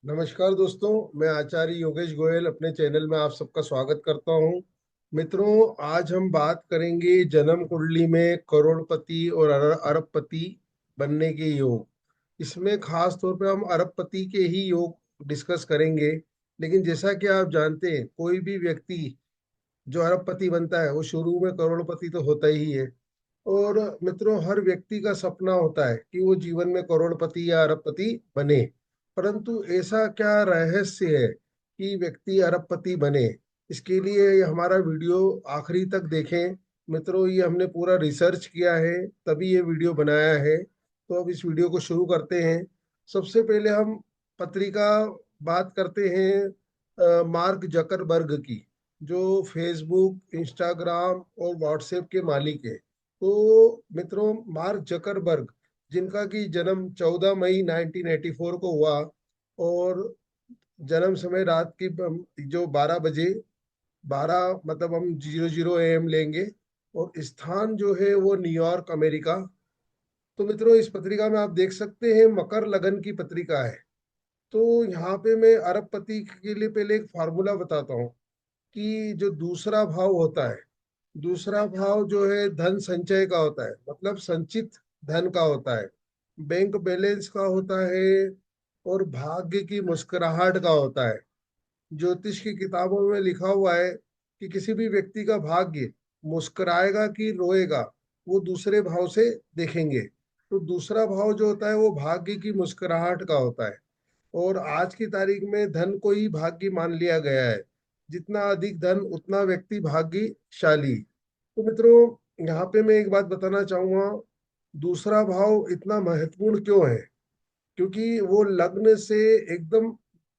नमस्कार दोस्तों, मैं आचार्य योगेश गोयल अपने चैनल में आप सबका स्वागत करता हूं। मित्रों, आज हम बात करेंगे जन्म कुंडली में करोड़पति और अरबपति बनने के योग। इसमें खास तौर पे हम अरबपति के ही योग डिस्कस करेंगे। लेकिन जैसा कि आप जानते हैं, कोई भी व्यक्ति जो अरबपति बनता है वो शुरू में करोड़पति तो होता ही है। और मित्रों, हर व्यक्ति का सपना होता है कि वो जीवन में करोड़पति या अरबपति बने। परंतु ऐसा क्या रहस्य है कि व्यक्ति अरबपति बने? इसके लिए ये हमारा वीडियो आखिरी तक देखें। मित्रों, ये हमने पूरा रिसर्च किया है तभी ये वीडियो बनाया है। तो अब इस वीडियो को शुरू करते हैं। सबसे पहले हम पत्रिका बात करते हैं मार्क जकरबर्ग की, जो फेसबुक, इंस्टाग्राम और व्हाट्सएप के मालिक है। तो मित्रों, मार्क जकरबर्ग, जिनका की जन्म 14 मई 1984 को हुआ, और जन्म समय रात की जो 12 बजे, 12 मतलब हम 00 AM लेंगे, और स्थान जो है वो न्यूयॉर्क, अमेरिका। तो मित्रों, इस पत्रिका में आप देख सकते हैं मकर लगन की पत्रिका है। तो यहाँ पे मैं अरबपति के लिए पहले एक फार्मूला बताता हूँ कि जो दूसरा भाव होता है, दूसरा भाव जो है धन संचय का होता है, मतलब संचित धन का होता है, बैंक बैलेंस का होता है, और भाग्य की मुस्कुराहट का होता है। ज्योतिष की किताबों में लिखा हुआ है कि किसी भी व्यक्ति का भाग्य मुस्कुराएगा कि रोएगा, वो दूसरे भाव से देखेंगे। तो दूसरा भाव जो होता है वो भाग्य की मुस्कुराहट का होता है। और आज की तारीख में धन को ही भाग्य मान लिया गया है। जितना अधिक धन उतना व्यक्ति भाग्यशाली। तो मित्रों, यहाँ पे मैं एक बात बताना चाहूंगा, दूसरा भाव इतना महत्वपूर्ण क्यों है? क्योंकि वो लग्न से एकदम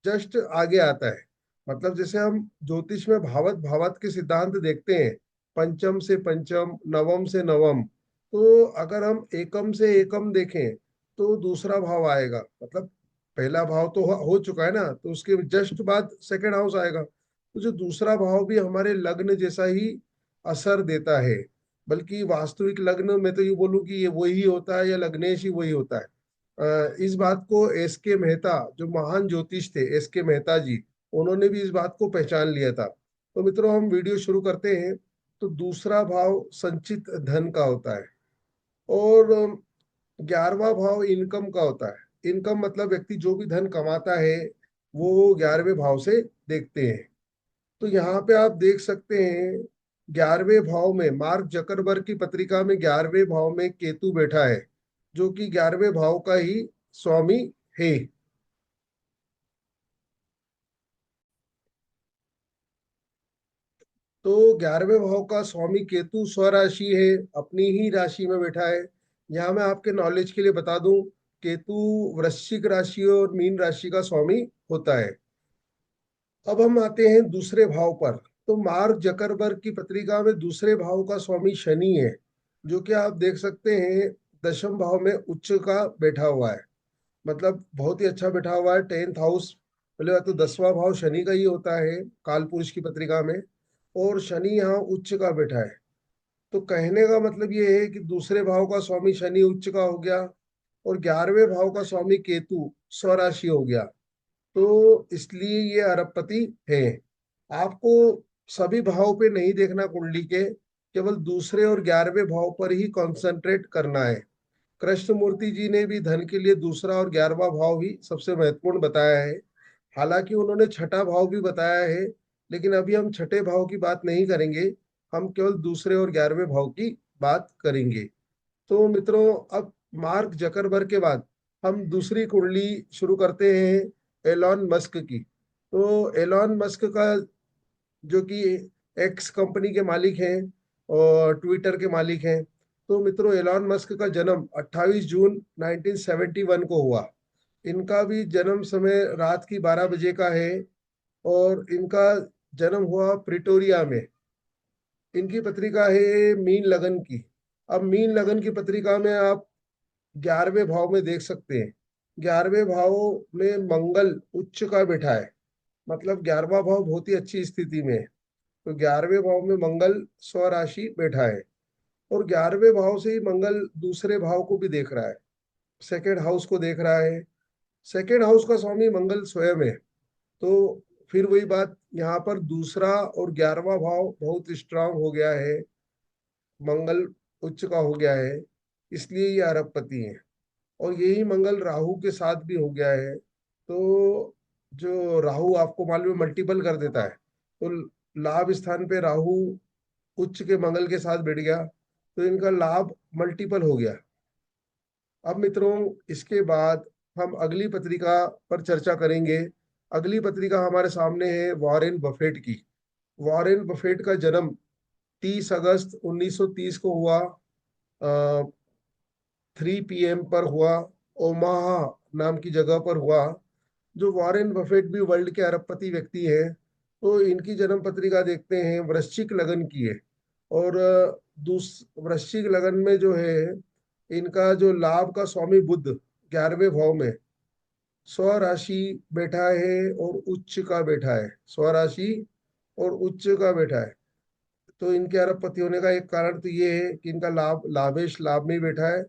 जस्ट आगे आता है। मतलब जैसे हम ज्योतिष में भावत भावत के सिद्धांत देखते हैं, पंचम से पंचम, नवम से नवम। तो अगर हम एकम से एकम देखें तो दूसरा भाव आएगा, मतलब पहला भाव तो हो चुका है ना, तो उसके जस्ट बाद सेकंड हाउस आएगा। तो जो दूसरा भाव भी हमारे लग्न जैसा ही असर देता है। बल्कि वास्तविक लग्न में तो ये बोलूं कि ये वही होता है, या लग्नेश ही वही होता है। इस बात को एस के मेहता, जो महान ज्योतिष थे, एस के मेहता जी, उन्होंने भी इस बात को पहचान लिया था। तो मित्रों, हम वीडियो शुरू करते हैं। तो दूसरा भाव संचित धन का होता है, और 11वां भाव इनकम का होता है। इनकम मतलब व्यक्ति जो भी धन कमाता है वो 11वें भाव से देखते हैं। तो यहाँ पे आप देख सकते हैं 11वें भाव में मार्क जकरबर्ग की पत्रिका में 11वें भाव में केतु बैठा है, जो कि 11वें भाव का ही स्वामी है। तो 11वें भाव का स्वामी केतु स्वराशि है, अपनी ही राशि में बैठा है। यहाँ मैं आपके नॉलेज के लिए बता दूं, केतु वृश्चिक राशि और मीन राशि का स्वामी होता है। अब हम आते हैं दूसरे भाव पर। तो मार्क जकरबर्ग की पत्रिका में दूसरे भाव का स्वामी शनि है, जो कि आप देख सकते हैं दशम भाव में उच्च का बैठा हुआ है। मतलब बहुत ही अच्छा बैठा हुआ है, 10th हाउस। पहले तो 10वां भाव शनि का ही होता है काल पुरुष की पत्रिका में, और शनि यहाँ उच्च का बैठा है। तो कहने का मतलब ये है कि दूसरे भाव का स्वामी शनि उच्च का हो गया, और 11वें भाव का स्वामी केतु स्वराशि हो गया। तो इसलिए ये अरबपति है। आपको सभी भाव पे नहीं देखना कुंडली के, केवल दूसरे और 11वें भाव पर ही कंसंट्रेट करना है। कृष्णमूर्ति जी ने भी धन के लिए दूसरा और 11वां भाव ही सबसे महत्वपूर्ण बताया है। हालांकि उन्होंने छठा भाव भी बताया है, लेकिन अभी हम छठे भाव की बात नहीं करेंगे। हम केवल दूसरे और 11वें भाव की बात करेंगे। तो मित्रों, अब मार्क जकरबर्ग के बाद हम दूसरी कुंडली शुरू करते हैं एलॉन मस्क की। तो एलॉन मस्क का, जो कि एक्स कंपनी के मालिक हैं और ट्विटर के मालिक हैं। तो मित्रों, एलॉन मस्क का जन्म 28 जून 1971 को हुआ। इनका भी जन्म समय रात की 12 बजे का है, और इनका जन्म हुआ प्रिटोरिया में। इनकी पत्रिका है मीन लगन की। अब मीन लगन की पत्रिका में आप 11वें भाव में देख सकते हैं, 11वें भाव में मंगल उच्च का बैठा है। मतलब 11वां भाव बहुत ही अच्छी स्थिति में है। तो 11वें भाव में मंगल स्वराशि बैठा है, और 11वें भाव से ही मंगल दूसरे भाव को भी देख रहा है, सेकेंड हाउस को देख रहा है। सेकेंड हाउस का स्वामी मंगल स्वयं है। तो फिर वही बात, यहाँ पर दूसरा और 11वां भाव बहुत स्ट्रांग हो गया है, मंगल उच्च का हो गया है, इसलिए ये अरबपति है। और यही मंगल राहु के साथ भी हो गया है। तो जो राहु आपको मालूम है मल्टीपल कर देता है, तो लाभ स्थान पे राहु उच्च के मंगल के साथ बैठ गया, तो इनका लाभ मल्टीपल हो गया। अब मित्रों, इसके बाद हम अगली पत्रिका पर चर्चा करेंगे। अगली पत्रिका हमारे सामने है वॉरेन बफेट की। वॉरेन बफेट का जन्म 30 अगस्त 1930 को हुआ, 3 PM पर हुआ, ओमाहा नाम की जगह पर हुआ। जो वॉरेन बफेट भी वर्ल्ड के अरबपति व्यक्ति हैं, तो इनकी जन्म पत्रिका देखते हैं, वृश्चिक लगन की है। और वृश्चिक लगन में जो है, इनका जो लाभ का स्वामी बुध 11वें भाव में स्वराशि बैठा है और उच्च का बैठा है, स्वराशि और उच्च का बैठा है। तो इनके अरबपति होने का एक कारण तो ये है कि इनका लाभ लाभेश लाभ में बैठा है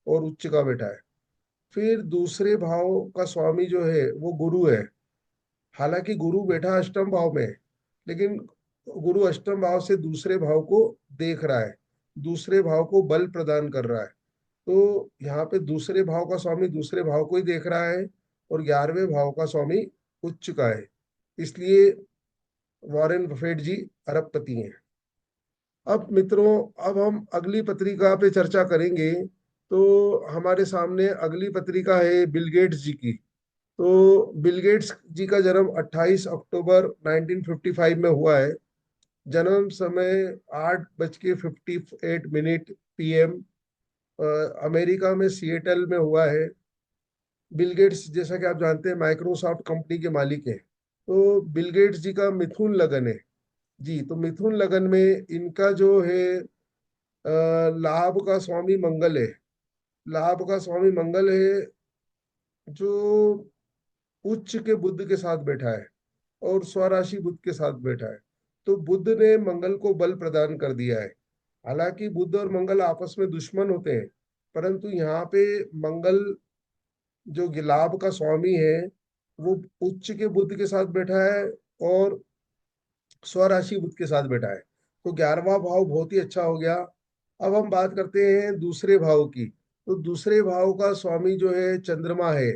और उच्च का बैठा है। फिर दूसरे भाव का स्वामी जो है वो गुरु है। हालांकि गुरु बैठा अष्टम भाव में है, लेकिन गुरु अष्टम भाव से दूसरे भाव को देख रहा है, दूसरे भाव को बल प्रदान कर रहा है। तो यहाँ पे दूसरे भाव का स्वामी दूसरे भाव को ही देख रहा है, और 11वें भाव का स्वामी उच्च का है, इसलिए वॉरेन बफेट जी अरबपति हैं। अब मित्रों, अब हम अगली पत्रिका पे चर्चा करेंगे। तो हमारे सामने अगली पत्रिका है बिल गेट्स जी की। तो बिल गेट्स जी का जन्म 28 अक्टूबर 1955 में हुआ है। जन्म समय 8:58 PM, अमेरिका में सिएटल में हुआ है। बिल गेट्स जैसा कि आप जानते हैं माइक्रोसॉफ्ट कंपनी के मालिक हैं। तो बिल गेट्स जी का मिथुन लगन है। जी, तो मिथुन लगन में इनका जो है लाभ का स्वामी मंगल है। लाभ का स्वामी मंगल है, जो उच्च के बुध के साथ बैठा है और स्वराशि बुध के साथ बैठा है। तो बुध ने मंगल को बल प्रदान कर दिया है। हालांकि बुध और मंगल आपस में दुश्मन होते हैं, परंतु यहाँ पे मंगल जो लाभ का स्वामी है वो उच्च के बुध के साथ बैठा है और स्वराशि बुध के साथ बैठा है। तो 11वां भाव बहुत ही अच्छा हो गया। अब हम बात करते हैं दूसरे भाव की। तो दूसरे भाव का स्वामी जो है चंद्रमा है।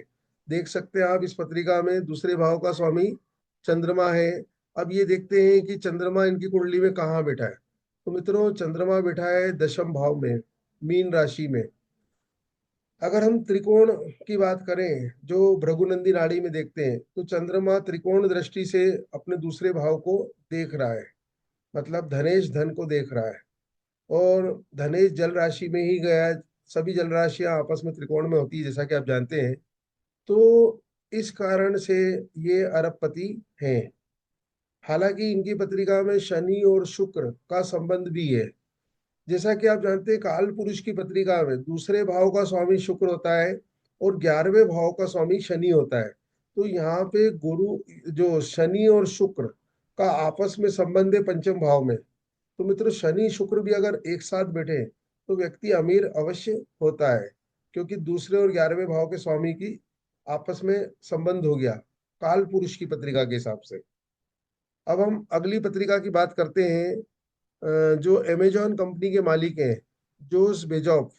देख सकते हैं आप इस पत्रिका में दूसरे भाव का स्वामी चंद्रमा है। अब ये देखते हैं कि चंद्रमा इनकी कुंडली में कहाँ बैठा है। तो मित्रों, चंद्रमा बैठा है दशम भाव में, मीन राशि में। अगर हम त्रिकोण की बात करें जो भृगुनंदी नाड़ी में देखते हैं, तो चंद्रमा त्रिकोण दृष्टि से अपने दूसरे भाव को देख रहा है, मतलब धनेश धन को देख रहा है। और धनेश जल राशि में ही गया है। सभी जल राशियां आपस में त्रिकोण में होती है, जैसा कि आप जानते हैं। तो इस कारण से ये अरबपति हैं। हालांकि इनकी पत्रिका में शनि और शुक्र का संबंध भी है। जैसा कि आप जानते हैं काल पुरुष की पत्रिका में दूसरे भाव का स्वामी शुक्र होता है और 11वें भाव का स्वामी शनि होता है। तो यहाँ पे गुरु जो शनि और शुक्र का आपस में संबंध है पंचम भाव में। तो मित्रों, शनि शुक्र भी अगर एक साथ बैठे तो व्यक्ति अमीर अवश्य होता है, क्योंकि दूसरे और 11वें भाव के स्वामी की आपस में संबंध हो गया काल पुरुष की पत्रिका के हिसाब से। अब हम अगली पत्रिका की बात करते हैं। जो अमेजॉन कंपनी के मालिक हैं, जोस बेजॉफ।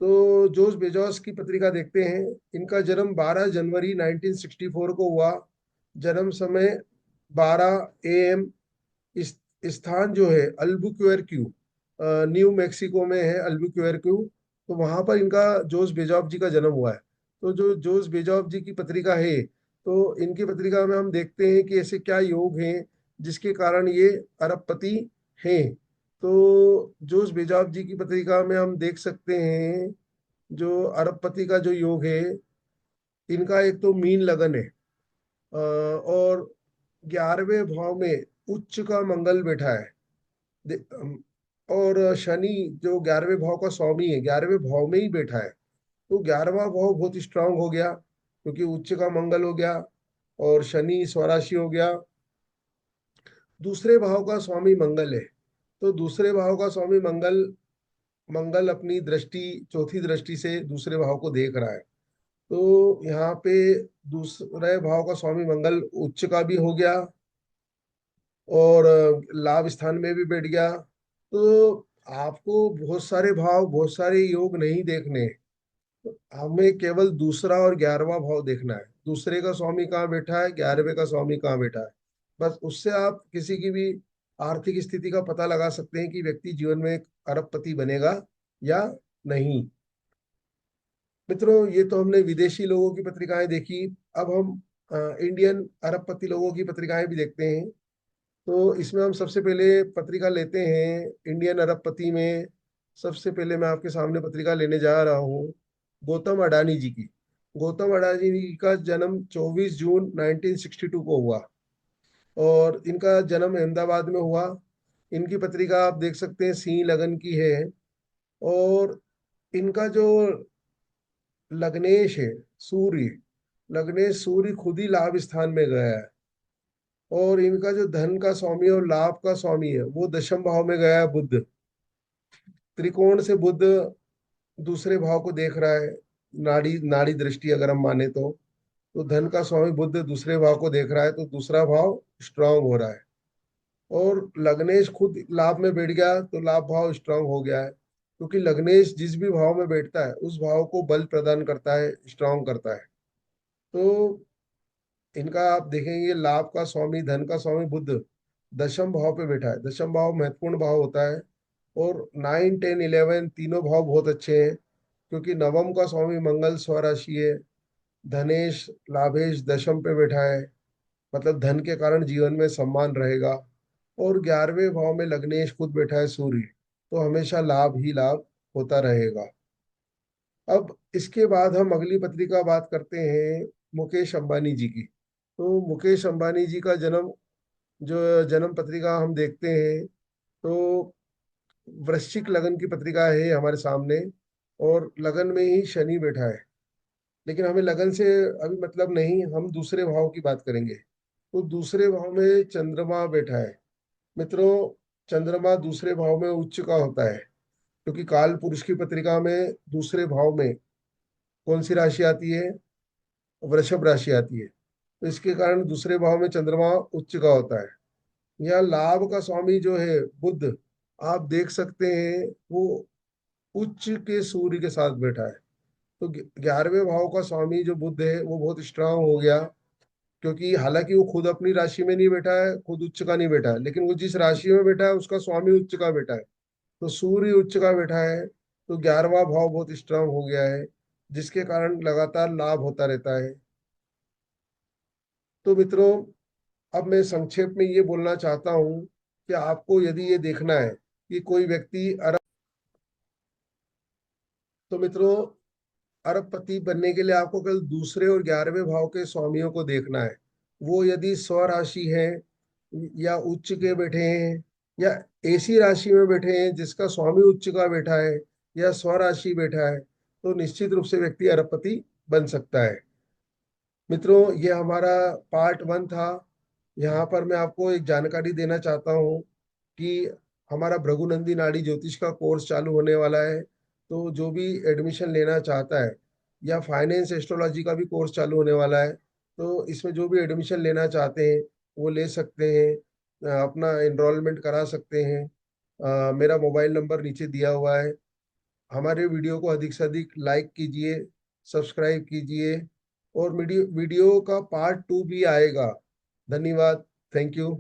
तो जोस बेजॉस की पत्रिका देखते हैं। इनका जन्म 12 जनवरी 1964 को हुआ। जन्म समय 12 AM। इस स्थान जो है अल्बुक्वेर्क्यू, न्यू मैक्सिको में है अल्बुक्वेर्क्यू। तो वहां पर इनका जोस बेजॉफ जी का जन्म हुआ है। तो जो जोस बेजॉफ जी की पत्रिका है, तो इनकी पत्रिका में हम देखते हैं कि ऐसे क्या योग हैं जिसके कारण ये अरबपति हैं। तो जोस बेजॉफ जी की पत्रिका में हम देख सकते हैं जो अरबपति का जो योग है, इनका एक तो मीन लगन है, और 11वें भाव में उच्च का मंगल बैठा है। और शनि जो 11वें भाव का स्वामी है 11वें भाव में ही बैठा है। तो 11वां भाव बहुत स्ट्रांग हो गया, क्योंकि उच्च का मंगल हो गया और शनि स्वराशि हो गया। दूसरे भाव का स्वामी मंगल है। तो दूसरे भाव का स्वामी मंगल, मंगल अपनी दृष्टि चौथी दृष्टि से दूसरे भाव को देख रहा है। तो यहाँ पे दूसरे भाव का स्वामी मंगल उच्च का भी हो गया और लाभ स्थान में भी बैठ गया। तो आपको बहुत सारे भाव, बहुत सारे योग नहीं देखने, हमें केवल दूसरा और 11वां भाव देखना है। दूसरे का स्वामी कहाँ बैठा है, 11वें का स्वामी कहाँ बैठा है, बस उससे आप किसी की भी आर्थिक स्थिति का पता लगा सकते हैं कि व्यक्ति जीवन में एक अरबपति बनेगा या नहीं। मित्रों, ये तो हमने विदेशी लोगों की पत्रिकाएं देखी। अब हम इंडियन अरबपति लोगों की पत्रिकाएं भी देखते हैं। तो इसमें हम सबसे पहले पत्रिका लेते हैं इंडियन अरबपति में। सबसे पहले मैं आपके सामने पत्रिका लेने जा रहा हूँ गौतम अडानी जी की। गौतम अडानी जी का जन्म 24 जून 1962 को हुआ और इनका जन्म अहमदाबाद में हुआ। इनकी पत्रिका आप देख सकते हैं सी लगन की है। और इनका जो लग्नेश है, सूर्य, लग्नेश सूर्य खुद ही लाभ स्थान में गया है। और इनका जो धन का स्वामी और लाभ का स्वामी है वो दशम भाव में गया है बुध। त्रिकोण से बुध दूसरे भाव को देख रहा है। नाड़ी नाड़ी दृष्टि अगर हम माने तो धन का स्वामी बुध दूसरे भाव को देख रहा है, तो दूसरा भाव स्ट्रांग हो रहा है। और लग्नेश खुद लाभ में बैठ गया तो लाभ भाव स्ट्रांग हो गया है, क्योंकि लग्नेश जिस भी भाव में बैठता है उस भाव को बल प्रदान करता है, स्ट्रांग करता है। तो इनका आप देखेंगे लाभ का स्वामी, धन का स्वामी बुध दशम भाव पे बैठा है। दशम भाव महत्वपूर्ण भाव होता है। और 9, 10, 11 तीनों भाव बहुत अच्छे हैं, क्योंकि नवम का स्वामी मंगल स्वराशि है। धनेश लाभेश दशम पे बैठा है, मतलब धन के कारण जीवन में सम्मान रहेगा। और 11वें भाव में लग्नेश खुद बैठा है सूर्य, तो हमेशा लाभ ही लाभ होता रहेगा। अब इसके बाद हम अगली पत्रिका बात करते हैं मुकेश अंबानी जी की। तो मुकेश अंबानी जी का जन्म, जो जन्म पत्रिका हम देखते हैं, तो वृश्चिक लगन की पत्रिका है हमारे सामने। और लगन में ही शनि बैठा है, लेकिन हमें लगन से अभी मतलब नहीं, हम दूसरे भाव की बात करेंगे। तो दूसरे भाव में चंद्रमा बैठा है। मित्रों, चंद्रमा दूसरे भाव में उच्च का होता है, क्योंकि काल पुरुष की पत्रिका में दूसरे भाव में कौन सी राशि आती है, वृषभ राशि आती है। तो इसके कारण दूसरे भाव में चंद्रमा उच्च का होता है। यहाँ लाभ का स्वामी जो है बुध, आप देख सकते हैं वो उच्च के सूर्य के साथ बैठा है। तो 11वें भाव का स्वामी जो बुध है वो बहुत स्ट्रांग हो गया, क्योंकि हालांकि वो खुद अपनी राशि में नहीं बैठा है, खुद उच्च का नहीं बैठा है, लेकिन वो जिस राशि में बैठा है उसका स्वामी उच्च का बैठा है। तो सूर्य उच्च का बैठा है, तो 11वां भाव बहुत स्ट्रांग हो गया है, जिसके कारण लगातार लाभ होता रहता है। तो मित्रों, अब मैं संक्षेप में ये बोलना चाहता हूँ कि आपको यदि ये देखना है कि कोई व्यक्ति अरब, तो मित्रों अरबपति बनने के लिए आपको केवल दूसरे और 11वें भाव के स्वामियों को देखना है। वो यदि स्वराशि है या उच्च के बैठे हैं या ऐसी राशि में बैठे हैं जिसका स्वामी उच्च का बैठा है या स्वराशि बैठा है, तो निश्चित रूप से व्यक्ति अरबपति बन सकता है। मित्रों, ये हमारा पार्ट 1 था। यहाँ पर मैं आपको एक जानकारी देना चाहता हूँ कि हमारा भृगुनंदी नाड़ी ज्योतिष का कोर्स चालू होने वाला है। तो जो भी एडमिशन लेना चाहता है, या फाइनेंस एस्ट्रोलॉजी का भी कोर्स चालू होने वाला है, तो इसमें जो भी एडमिशन लेना चाहते हैं वो ले सकते हैं, अपना एनरोलमेंट करा सकते हैं। मेरा मोबाइल नंबर नीचे दिया हुआ है। हमारे वीडियो को अधिक से अधिक लाइक कीजिए, सब्सक्राइब कीजिए, और वीडियो वीडियो का पार्ट 2 भी आएगा। धन्यवाद। Thank you.